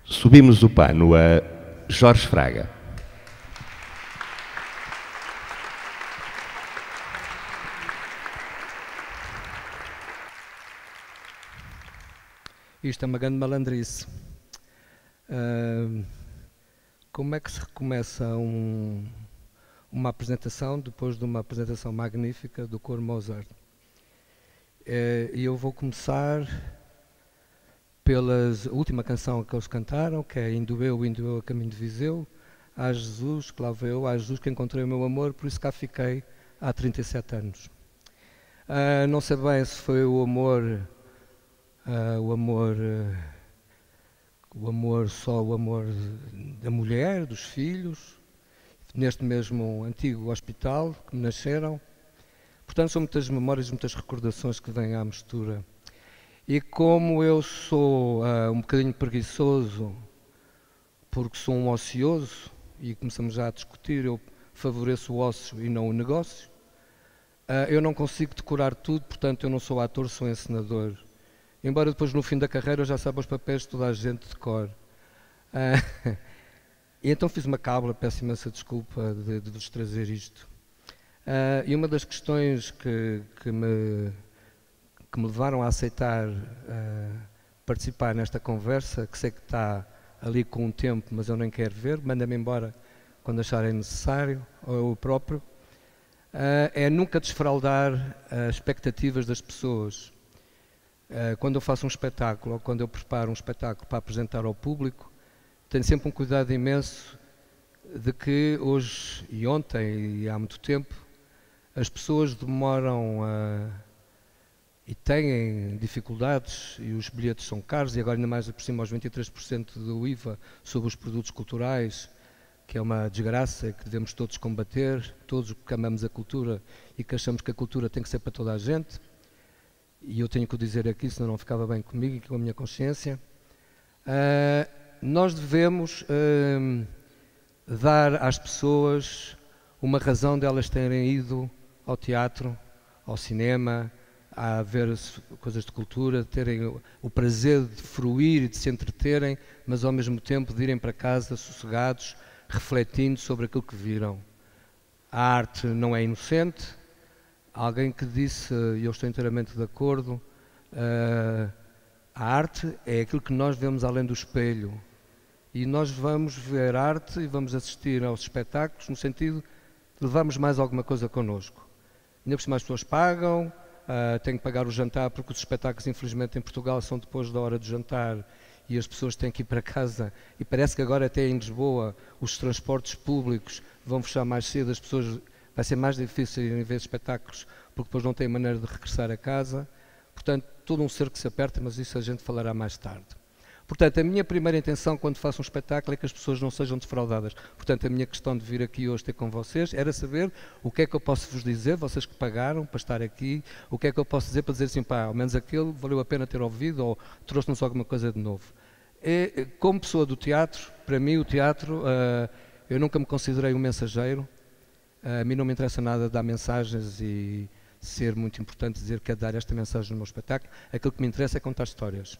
Subimos o pano a Jorge Fraga. Isto é uma grande malandrice. Como é que se recomeça uma apresentação depois de uma apresentação magnífica do coro Mozart? E eu vou começar pela última canção que eles cantaram, que é Indo eu a caminho de Viseu, a Jesus que lá veio, a Jesus que encontrei o meu amor, por isso cá fiquei há 37 anos. Não sei bem se foi o amor da mulher, dos filhos, neste mesmo antigo hospital que me nasceram. Portanto, são muitas memórias, muitas recordações que vêm à mistura. E como eu sou um bocadinho preguiçoso, porque sou um ocioso, e começamos já a discutir, eu favoreço o ócio e não o negócio, eu não consigo decorar tudo, portanto eu não sou ator, sou encenador. Embora depois no fim da carreira eu já saiba os papéis de toda a gente de cor. E então fiz uma cábula, peço imensa desculpa de vos trazer isto. E uma das questões que me levaram a aceitar participar nesta conversa, que sei que está ali com um tempo, mas eu nem quero ver, manda-me embora quando acharem necessário, ou eu próprio, é nunca desfraldar as expectativas das pessoas. Quando eu faço um espetáculo, ou quando eu preparo um espetáculo para apresentar ao público, tenho sempre um cuidado imenso de que hoje e ontem e há muito tempo as pessoas demoram e têm dificuldades e os bilhetes são caros e agora ainda mais por cima aos 23% do IVA sobre os produtos culturais, que é uma desgraça que devemos todos combater, todos que amamos a cultura e que achamos que a cultura tem que ser para toda a gente. E eu tenho que o dizer aqui, senão não ficava bem comigo e com a minha consciência. Nós devemos dar às pessoas uma razão de elas terem ido ao teatro, ao cinema, a ver coisas de cultura, terem o prazer de fruir e de se entreterem, mas ao mesmo tempo de irem para casa sossegados, refletindo sobre aquilo que viram. A arte não é inocente. Alguém que disse, e eu estou inteiramente de acordo, a arte é aquilo que nós vemos além do espelho. E nós vamos ver arte e vamos assistir aos espetáculos no sentido de levarmos mais alguma coisa connosco. Ainda por cima as pessoas pagam, têm que pagar o jantar, porque os espetáculos, infelizmente, em Portugal são depois da hora do jantar e as pessoas têm que ir para casa. E parece que agora até em Lisboa os transportes públicos vão fechar mais cedo, as pessoas... Vai ser mais difícil irem ver espetáculos porque depois não têm maneira de regressar a casa. Portanto, todo um cerco se aperta, mas isso a gente falará mais tarde. Portanto, a minha primeira intenção quando faço um espetáculo é que as pessoas não sejam defraudadas. Portanto, a minha questão de vir aqui hoje ter com vocês era saber o que é que eu posso vos dizer, vocês que pagaram para estar aqui, o que é que eu posso dizer para dizer assim, pá, ao menos aquele valeu a pena ter ouvido ou trouxe-nos alguma coisa de novo. Como pessoa do teatro, para mim o teatro, eu nunca me considerei um mensageiro. A mim não me interessa nada dar mensagens e ser muito importante dizer que é dar esta mensagem no meu espetáculo. Aquilo que me interessa é contar histórias.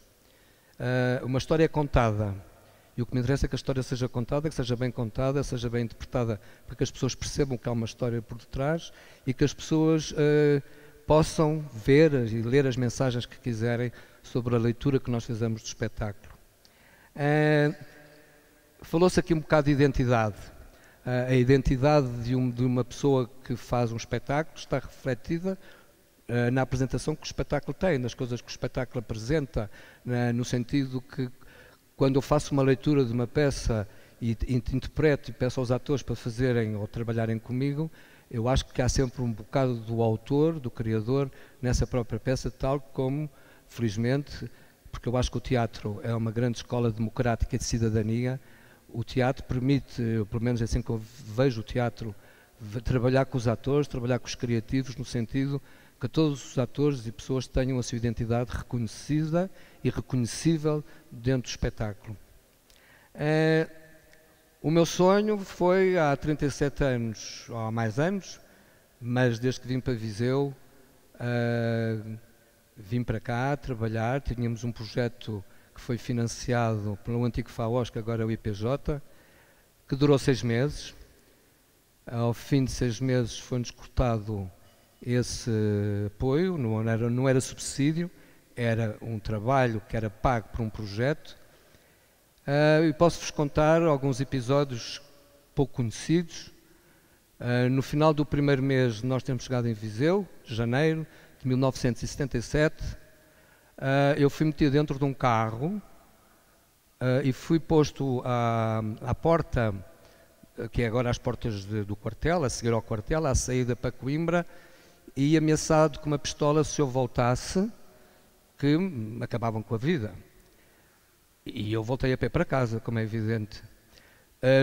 Uma história é contada e o que me interessa é que a história seja contada, que seja bem contada, seja bem interpretada, para que as pessoas percebam que há uma história por detrás e que as pessoas possam ver e ler as mensagens que quiserem sobre a leitura que nós fizemos do espetáculo. Falou-se aqui um bocado de identidade. A identidade de uma pessoa que faz um espetáculo está refletida na apresentação que o espetáculo tem, nas coisas que o espetáculo apresenta, no sentido que quando eu faço uma leitura de uma peça e interpreto e peço aos atores para fazerem ou trabalharem comigo, eu acho que há sempre um bocado do autor, do criador, nessa própria peça, tal como, felizmente, porque eu acho que o teatro é uma grande escola democrática de cidadania. O teatro permite, pelo menos é assim que eu vejo o teatro, trabalhar com os atores, trabalhar com os criativos, no sentido que todos os atores e pessoas tenham a sua identidade reconhecida e reconhecível dentro do espetáculo. O meu sonho foi há 37 anos, ou há mais anos, mas desde que vim para Viseu, vim para cá trabalhar, tínhamos um projeto que foi financiado pelo antigo FAOS, que agora é o IPJ, que durou 6 meses. Ao fim de 6 meses foi-nos cortado esse apoio, não era subsídio, era um trabalho que era pago por um projeto. E posso-vos contar alguns episódios pouco conhecidos. No final do primeiro mês nós temos chegado em Viseu, janeiro de 1977. Eu fui metido dentro de um carro e fui posto à porta, que é agora as portas do quartel, a seguir ao quartel, à saída para Coimbra, e ameaçado com uma pistola se eu voltasse, que me acabavam com a vida. E eu voltei a pé para casa, como é evidente.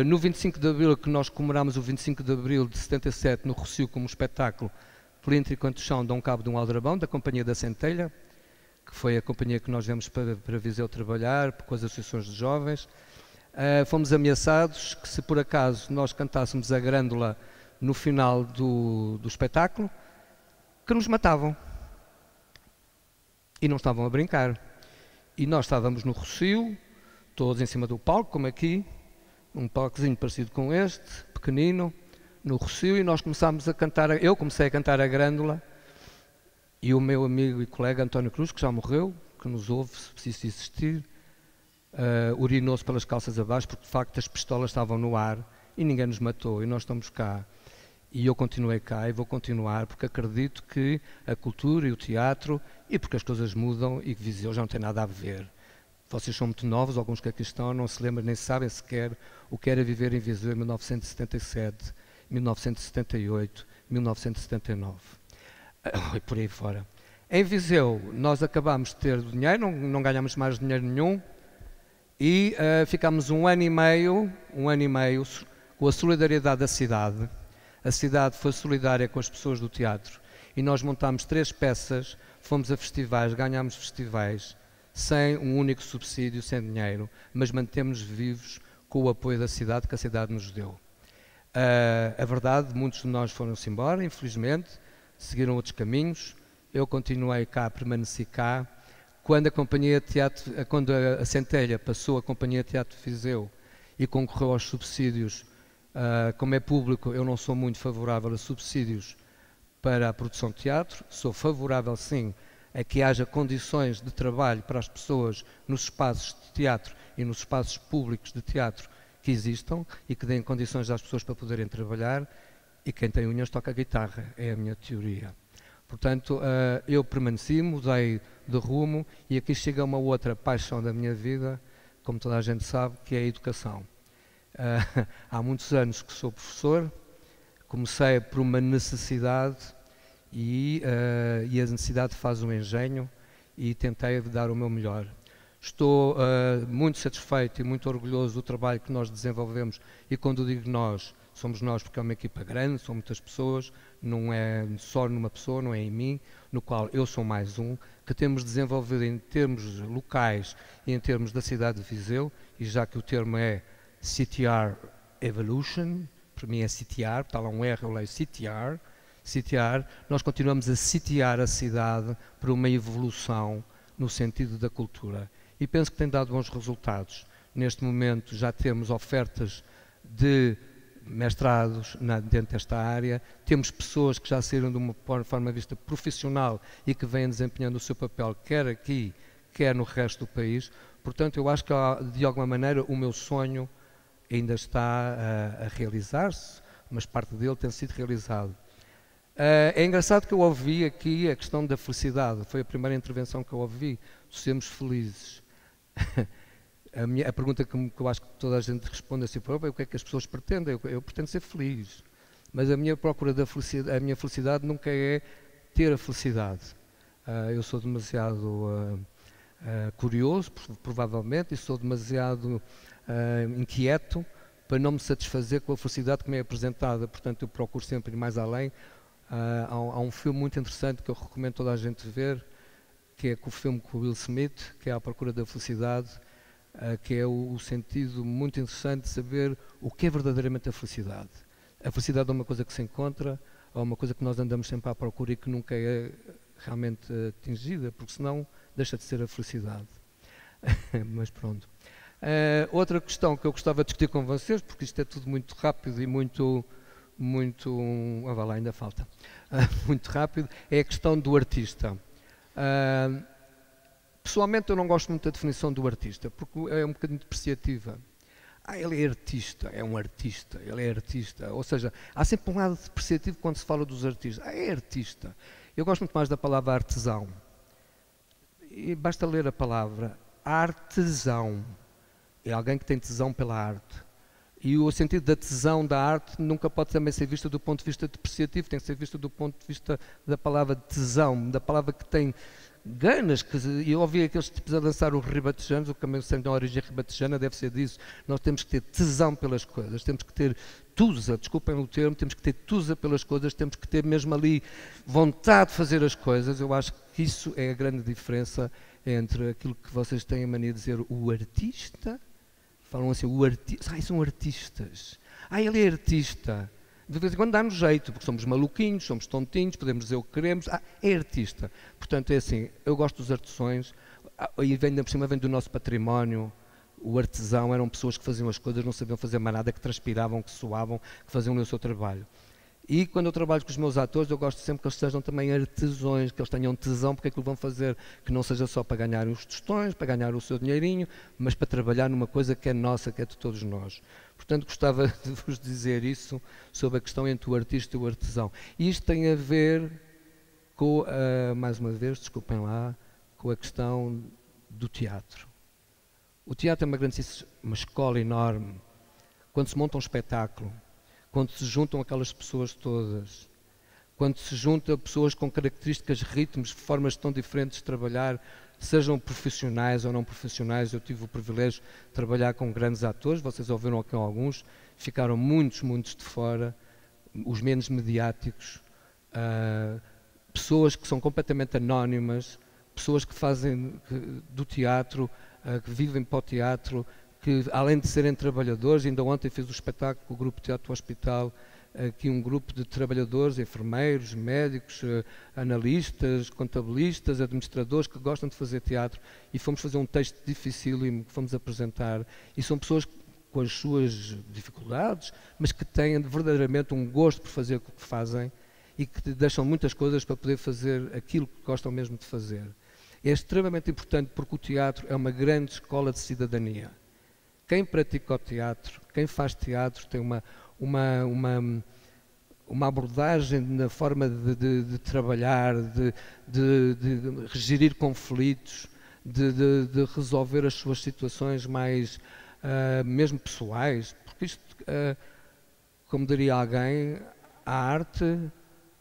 No 25 de Abril, que nós comemorámos o 25 de Abril de 77 no Rossio como espetáculo, por entre enquanto chão de um cabo de um aldrabão, da Companhia da Centelha, que foi a companhia que nós viemos para Viseu trabalhar, com as associações de jovens. Fomos ameaçados que se por acaso nós cantássemos a grândola no final do espetáculo, que nos matavam. E não estavam a brincar. E nós estávamos no Rossio, todos em cima do palco, como aqui, um palcozinho parecido com este, pequenino, no Rossio, e nós começámos a cantar, eu comecei a cantar a grândola, e o meu amigo e colega António Cruz, que já morreu, que nos ouve, se preciso existir, urinou-se pelas calças abaixo, porque de facto as pistolas estavam no ar, e ninguém nos matou, e nós estamos cá. E eu continuei cá e vou continuar, porque acredito que a cultura e o teatro, e porque as coisas mudam e que Viseu já não tem nada a ver. Vocês são muito novos, alguns que aqui estão, não se lembram nem sabem sequer o que era viver em Viseu em 1977, 1978, 1979. E por aí fora. Em Viseu, nós acabámos de ter dinheiro, não ganhámos mais dinheiro nenhum, e ficámos um ano e meio com a solidariedade da cidade. A cidade foi solidária com as pessoas do teatro e nós montámos 3 peças, fomos a festivais, ganhámos festivais sem um único subsídio, sem dinheiro, mas mantemos vivos com o apoio da cidade que a cidade nos deu. A verdade, muitos de nós foram-se embora, infelizmente, seguiram outros caminhos, eu continuei cá, permaneci cá. Quando a Centelha passou a Companhia de Teatro de Viseu e concorreu aos subsídios, como é público, eu não sou muito favorável a subsídios para a produção de teatro, sou favorável sim a que haja condições de trabalho para as pessoas nos espaços de teatro e nos espaços públicos de teatro que existam e que deem condições às pessoas para poderem trabalhar, e quem tem unhas toca a guitarra, é a minha teoria. Portanto, eu permaneci, mudei de rumo, e aqui chega uma outra paixão da minha vida, como toda a gente sabe, que é a educação. Há muitos anos que sou professor, comecei por uma necessidade e a necessidade faz um engenho e tentei dar o meu melhor. Estou muito satisfeito e muito orgulhoso do trabalho que nós desenvolvemos, e quando digo nós, somos nós porque é uma equipa grande, são muitas pessoas, não é só numa pessoa, não é em mim, no qual eu sou mais um, que temos desenvolvido em termos locais e em termos da cidade de Viseu, e já que o termo é CTR Evolution, para mim é CTR, está lá um R, eu leio CTR, nós continuamos a CTR a cidade para uma evolução no sentido da cultura. E penso que tem dado bons resultados. Neste momento já temos ofertas de mestrados dentro desta área, temos pessoas que já saíram de uma forma de vista profissional e que vêm desempenhando o seu papel, quer aqui, quer no resto do país. Portanto, eu acho que de alguma maneira o meu sonho ainda está a realizar-se, mas parte dele tem sido realizado. É engraçado que eu ouvi aqui a questão da felicidade, foi a primeira intervenção que eu ouvi, sermos felizes. A pergunta que eu acho que toda a gente responde a si própria é o que é que as pessoas pretendem. Eu pretendo ser feliz, mas a minha procura da felicidade, a minha felicidade nunca é ter a felicidade. Eu sou demasiado curioso, provavelmente, e sou demasiado inquieto para não me satisfazer com a felicidade que me é apresentada. Portanto, eu procuro sempre ir mais além. Há um filme muito interessante que eu recomendo toda a gente ver, que é o filme com o Will Smith, que é A Procura da Felicidade, que é o sentido muito interessante de saber o que é verdadeiramente a felicidade. A felicidade é uma coisa que se encontra, é uma coisa que nós andamos sempre à procura e que nunca é realmente atingida, porque senão deixa de ser a felicidade. Mas pronto. Outra questão que eu gostava de discutir com vocês, porque isto é tudo muito rápido e muito, vá lá, ainda falta, muito rápido, é a questão do artista. Pessoalmente eu não gosto muito da definição do artista, porque é um bocadinho depreciativa. Ele é artista, é um artista, ele é artista. Ou seja, há sempre um lado depreciativo quando se fala dos artistas. É artista. Eu gosto muito mais da palavra artesão. E basta ler a palavra artesão. É alguém que tem tesão pela arte. E o sentido da tesão da arte nunca pode também ser visto do ponto de vista depreciativo, tem que ser visto do ponto de vista da palavra tesão, da palavra que tem ganas. Eu ouvi aqueles tipos a dançar os ribatejanos, o caminho sempre da origem ribatejana deve ser disso. Nós temos que ter tesão pelas coisas, temos que ter tusa, desculpem o termo, temos que ter tusa pelas coisas, temos que ter mesmo ali vontade de fazer as coisas. Eu acho que isso é a grande diferença entre aquilo que vocês têm a mania de dizer o artista. Falam assim, o artista, são artistas. Ele é artista. De vez em quando dá-nos jeito, porque somos maluquinhos, somos tontinhos, podemos dizer o que queremos. É artista. Portanto, é assim, eu gosto dos artesões, e por cima vem do nosso património. O artesão eram pessoas que faziam as coisas, não sabiam fazer mais nada, que transpiravam, que suavam, que faziam o seu trabalho. E quando eu trabalho com os meus atores, eu gosto sempre que eles sejam também artesões, que eles tenham tesão, porque aquilo vão fazer, que não seja só para ganhar os tostões, para ganhar o seu dinheirinho, mas para trabalhar numa coisa que é nossa, que é de todos nós. Portanto, gostava de vos dizer isso sobre a questão entre o artista e o artesão. E isto tem a ver com, mais uma vez, desculpem lá, com a questão do teatro. O teatro é uma escola enorme. Quando se monta um espetáculo, quando se juntam aquelas pessoas todas, quando se juntam pessoas com características, ritmos, formas tão diferentes de trabalhar, sejam profissionais ou não profissionais. Eu tive o privilégio de trabalhar com grandes atores, vocês ouviram aqui alguns, ficaram muitos de fora, os menos mediáticos, pessoas que são completamente anónimas, pessoas que fazem do teatro, que vivem para o teatro, que além de serem trabalhadores, ainda ontem fiz o espetáculo com o Grupo Teatro Hospital, aqui um grupo de trabalhadores, enfermeiros, médicos, analistas, contabilistas, administradores que gostam de fazer teatro, e fomos fazer um texto dificílimo que fomos apresentar, e são pessoas com as suas dificuldades, mas que têm verdadeiramente um gosto por fazer o que fazem e que deixam muitas coisas para poder fazer aquilo que gostam mesmo de fazer. É extremamente importante porque o teatro é uma grande escola de cidadania. Quem pratica o teatro, quem faz teatro tem uma abordagem na forma de trabalhar, de gerir conflitos, de resolver as suas situações mais, mesmo pessoais, porque isto, como diria alguém, a arte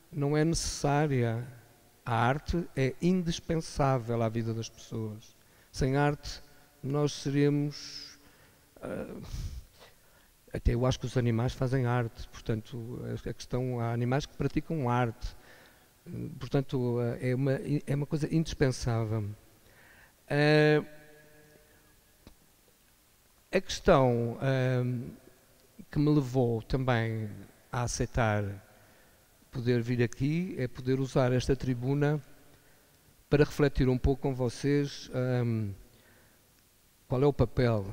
não é necessária, a arte é indispensável à vida das pessoas. Sem arte nós seríamos... até eu acho que os animais fazem arte, portanto, a questão, há animais que praticam arte, portanto, é uma coisa indispensável. A questão que me levou também a aceitar poder vir aqui é poder usar esta tribuna para refletir um pouco com vocês qual é o papel.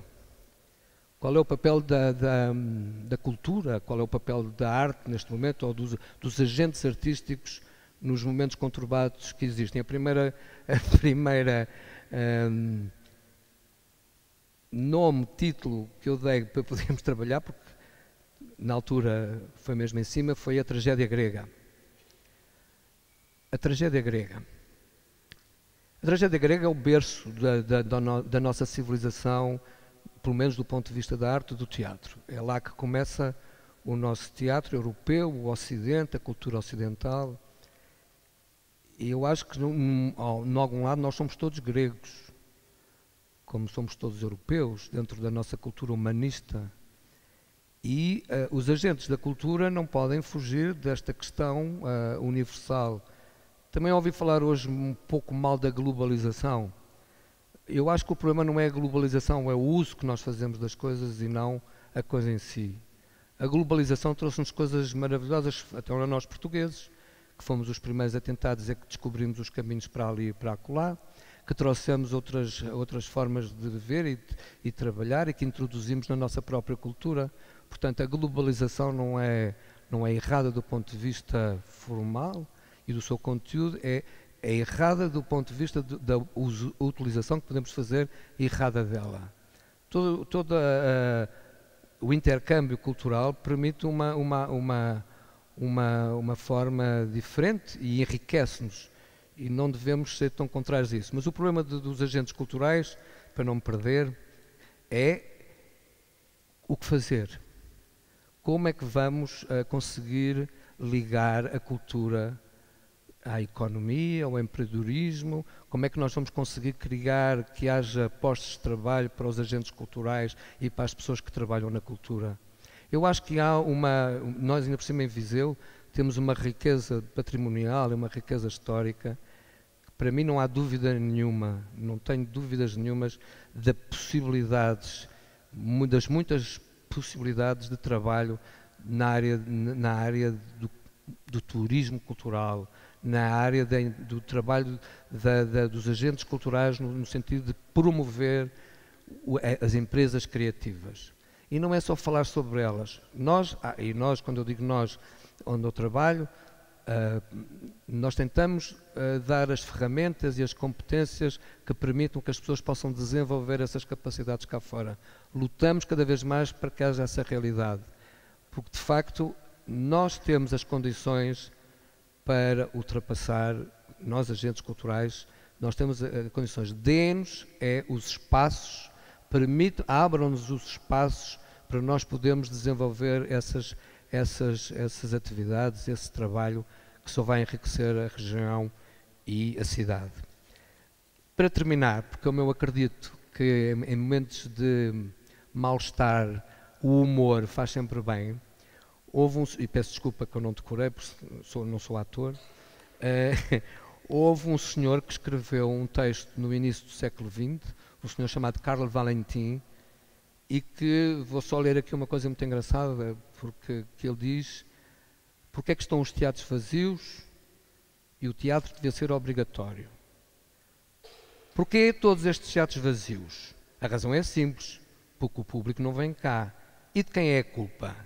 Qual é o papel da cultura, qual é o papel da arte neste momento, ou dos agentes artísticos nos momentos conturbados que existem? A primeira título que eu dei para podermos trabalhar, porque na altura foi mesmo em cima, foi a tragédia grega. A tragédia grega. A tragédia grega é o berço da nossa civilização, pelo menos do ponto de vista da arte do teatro. É lá que começa o nosso teatro europeu, o Ocidente, a cultura ocidental. E eu acho que, em algum lado, nós somos todos gregos, como somos todos europeus, dentro da nossa cultura humanista. E os agentes da cultura não podem fugir desta questão universal. Também ouvi falar hoje um pouco mal da globalização. Eu acho que o problema não é a globalização, é o uso que nós fazemos das coisas e não a coisa em si. A globalização trouxe-nos coisas maravilhosas, até a nós portugueses, que fomos os primeiros a tentar dizer que descobrimos os caminhos para ali e para acolá, que trouxemos outras formas de viver e trabalhar e que introduzimos na nossa própria cultura. Portanto, a globalização não é errada do ponto de vista formal e do seu conteúdo, é errada do ponto de vista da utilização que podemos fazer errada dela. Todo o intercâmbio cultural permite uma forma diferente e enriquece-nos. E não devemos ser tão contrários a isso. Mas o problema dos agentes culturais, para não me perder, é o que fazer. Como é que vamos conseguir ligar a cultura à economia, ao empreendedorismo? Como é que nós vamos conseguir criar que haja postos de trabalho para os agentes culturais e para as pessoas que trabalham na cultura? Eu acho que nós ainda por cima em Viseu, temos uma riqueza patrimonial e uma riqueza histórica. Para mim não há dúvida nenhuma, não tenho dúvidas nenhumas das muitas possibilidades de trabalho na área do turismo cultural, na área do trabalho dos agentes culturais no sentido de promover as empresas criativas. E não é só falar sobre elas. Nós, quando eu digo nós, onde eu trabalho, nós tentamos dar as ferramentas e as competências que permitam que as pessoas possam desenvolver essas capacidades cá fora. Lutamos cada vez mais para que haja essa realidade, porque de facto nós temos as condições para ultrapassar, nós agentes culturais, nós temos condições, dê-nos os espaços, abram-nos os espaços para nós podermos desenvolver essas atividades, esse trabalho que só vai enriquecer a região e a cidade. Para terminar, porque eu acredito que em momentos de mal-estar o humor faz sempre bem, e peço desculpa que eu não decorei, porque não sou ator, houve um senhor que escreveu um texto no início do século XX, um senhor chamado Karl Valentin, e que vou só ler aqui uma coisa muito engraçada, porque ele diz: porque é que estão os teatros vazios e o teatro devia ser obrigatório? Porquê todos estes teatros vazios? A razão é simples, porque o público não vem cá. E de quem é a culpa?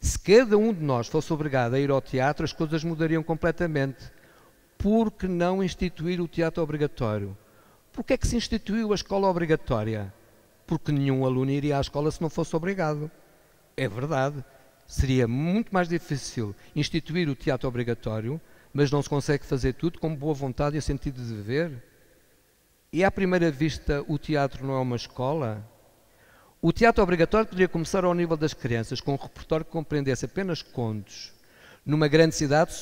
Se cada um de nós fosse obrigado a ir ao teatro, as coisas mudariam completamente. Por que não instituir o teatro obrigatório? Porquê é que se instituiu a escola obrigatória? Porque nenhum aluno iria à escola se não fosse obrigado. É verdade. Seria muito mais difícil instituir o teatro obrigatório, mas não se consegue fazer tudo com boa vontade e sentido de dever. E à primeira vista o teatro não é uma escola? O teatro obrigatório poderia começar ao nível das crianças, com um repertório que compreendesse apenas contos. Numa grande cidade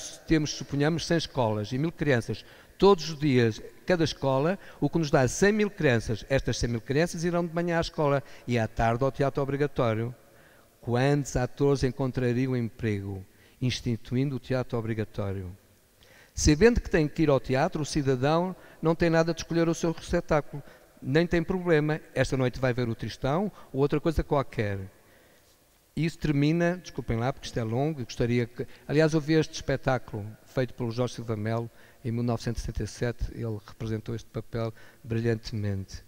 suponhamos 100 escolas e 1000 crianças. Todos os dias, cada escola, o que nos dá 100 mil crianças. Estas 100 mil crianças irão de manhã à escola e à tarde ao teatro obrigatório. Quantos atores encontrariam emprego instituindo o teatro obrigatório? Sabendo que tem que ir ao teatro, o cidadão não tem nada de escolher o seu espetáculo. Nem tem problema. Esta noite vai ver o Tristão ou outra coisa qualquer. E isso termina, desculpem lá porque isto é longo, eu gostaria que... Aliás, eu vi este espetáculo feito pelo Jorge Silva Melo em 1977, ele representou este papel brilhantemente.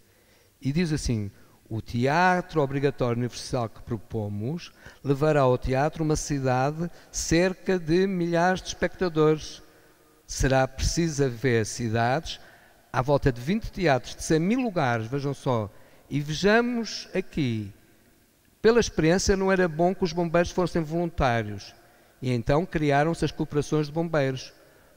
E diz assim: o teatro obrigatório universal que propomos levará ao teatro uma cidade cerca de milhares de espectadores. Será preciso haver cidades à volta de 20 teatros de 100 mil lugares, vejam só, e vejamos aqui, pela experiência não era bom que os bombeiros fossem voluntários, e então criaram-se as cooperações de bombeiros.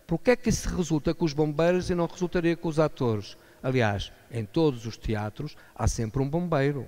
Porquê é que isso resulta com os bombeiros e não resultaria com os atores? Aliás, em todos os teatros há sempre um bombeiro.